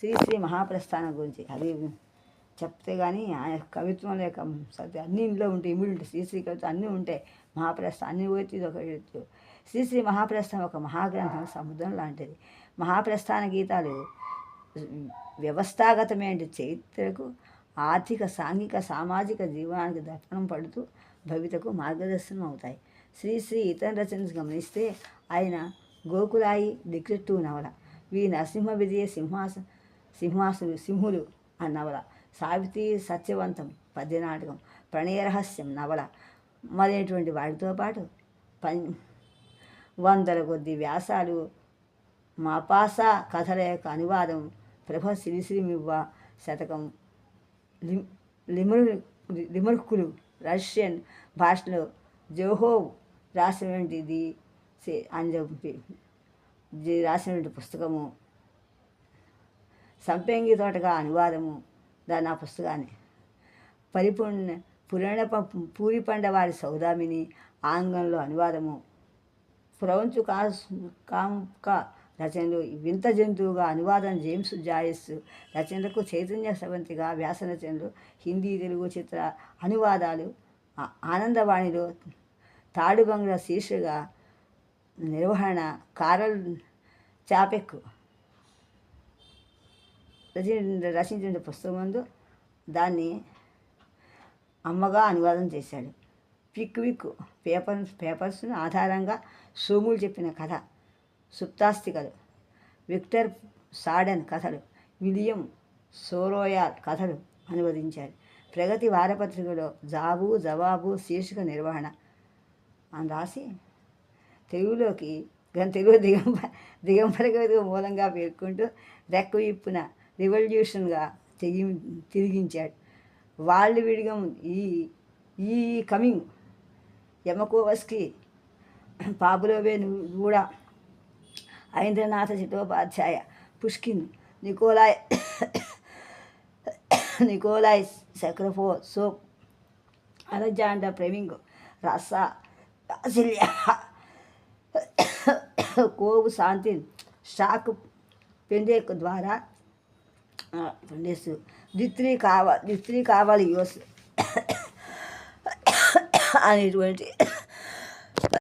శ్రీశ్రీ మహాప్రస్థానం గురించి అది చెప్తే కానీ ఆయన కవిత్వం లేక సత్య అన్ని ఇంట్లో ఉంటాయి, ఇమిడి ఉంటాయి. శ్రీశ్రీ కవిత్వం అన్నీ ఉంటాయి. మహాప్రస్థానం అన్ని పోతే ఇది ఒక ఎత్తు. శ్రీశ్రీ మహాప్రస్థానం ఒక మహాగ్రంథం, సముద్రం లాంటిది. మహాప్రస్థాన గీతాలు వ్యవస్థాగతమైన చరిత్రకు, ఆర్థిక, సాంఘిక, సామాజిక జీవనానికి దర్పణం పడుతూ భవితకు మార్గదర్శనం అవుతాయి. శ్రీశ్రీ ఇతర రచనలు గమనిస్తే ఆయన గోకులాయి డిటెక్టివ్ నవల, వి నరసింహ విజయ సింహులు ఆ నవల, సావిత్రి సత్యవంతం పద్య నాటకం, ప్రణయ రహస్యం నవల మొదలైనటువంటి వాటితో పాటు వందల కొద్ది వ్యాసాలు, మాపాస కథల యొక్క అనువాదం, ప్రభ శ్రీశ్రీమివ్వ శతకం, లిమర్కులు రష్యన్ భాషలో జోహోవ్ రాసినటువంటిది అని రాసినటువంటి పుస్తకము, సంపెంగి తోటగా అనువాదము, దాని ఆ పుస్తకాన్ని పూరిపండ వారి సౌదామిని ఆంగ్లంలో అనువాదము, ఫ్రౌంచు కాంకా రచనలు, వింత జంతువుగా అనువాదం జేమ్స్ జాయిస్ రచనలకు చైతన్య స్రవంతిగా వ్యాస రచనలు, హిందీ తెలుగు చిత్ర అనువాదాలు, ఆనందవాణిలో తాడుబంగ్ల శీర్షిగా నిర్వహణ, కారల్ చాపెక్ రచించిన పుస్తకం ముందు దాన్ని అమ్మగా అనువాదం చేశాడు. పిక్విక్ పేపర్స్ను ఆధారంగా సోములు చెప్పిన కథ, సుప్తాస్తికలు, విక్టర్ సాడన్ కథలు, విలియం సోరోయాల్ కథలు అనువదించారు. ప్రగతి వారపత్రికలో జవాబు శీర్షిక నిర్వహణ అని రాసి తెలుగు దిగంబర కవితకు మూలంగా పేర్కొంటూ రెక్కవిప్పున రివల్యూషన్గా తిరిగించాడు. వాళ్ళు విడిగం ఈ కమింగ్, యమకోవస్కి, పాబులోవే కూడా, ఐంద్రనాథ చటోపాధ్యాయ, పుష్కిన్, నికోలాయ్ సెక్రఫో సోప్, అలెగ్జాండర్ ఫ్లెమింగ్, రాసిల్యా, కోవు శాంతిన్, షాక్ పెండేక్ ద్వారా ద్విత్రీ కావాలి యోస్ అనేటువంటి